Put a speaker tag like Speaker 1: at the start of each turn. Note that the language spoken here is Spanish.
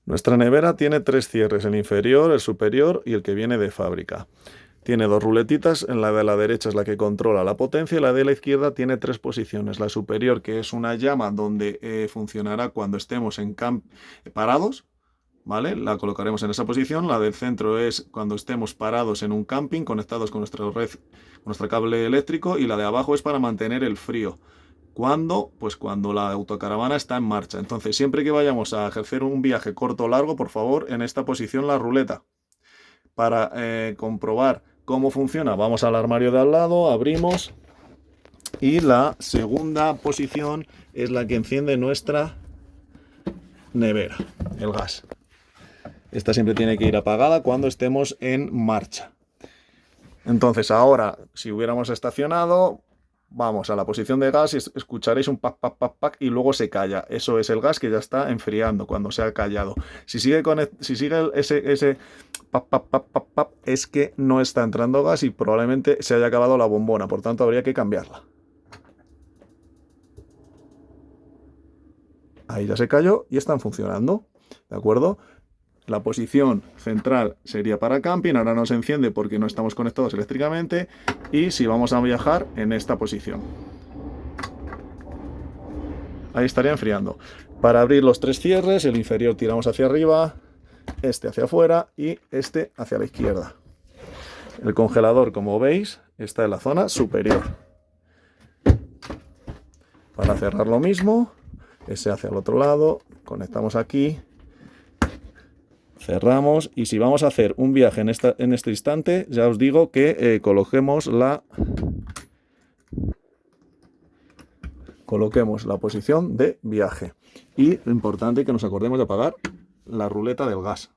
Speaker 1: Nuestra nevera tiene 3 cierres, el inferior, el superior y el que viene de fábrica. Tiene 2 ruletitas, en la de la derecha es la que controla la potencia y la de la izquierda tiene 3 posiciones. La superior, que es una llama donde funcionará cuando estemos parados, ¿vale? La colocaremos en esa posición. La del centro es cuando estemos parados en un camping, conectados con nuestra red, con nuestro cable eléctrico, y la de abajo es para mantener el frío. ¿Cuándo? Pues cuando la autocaravana está en marcha. Entonces, siempre que vayamos a ejercer un viaje corto o largo, por favor, en esta posición la ruleta. Para comprobar cómo funciona, vamos al armario de al lado, abrimos, y la segunda posición es la que enciende nuestra nevera, el gas. Esta siempre tiene que ir apagada cuando estemos en marcha. Entonces ahora, si hubiéramos estacionado, vamos a la posición de gas y escucharéis un pac, pac, pac, pac, y luego se calla. Eso es el gas que ya está enfriando cuando se ha callado. Si sigue ese pac, pac, pac, pac, pac, es que no está entrando gas y probablemente se haya acabado la bombona. Por tanto, habría que cambiarla. Ahí ya se cayó y están funcionando. ¿De acuerdo? La posición central sería para camping, ahora no se enciende porque no estamos conectados eléctricamente, y si vamos a viajar, en esta posición. Ahí estaría enfriando. Para abrir los 3 cierres, el inferior tiramos hacia arriba, este hacia afuera y este hacia la izquierda. El congelador, como veis, está en la zona superior. Para cerrar lo mismo, ese hacia el otro lado, conectamos aquí, cerramos, y si vamos a hacer un viaje en este instante, ya os digo que coloquemos la posición de viaje. Y lo importante es que nos acordemos de apagar la ruleta del gas.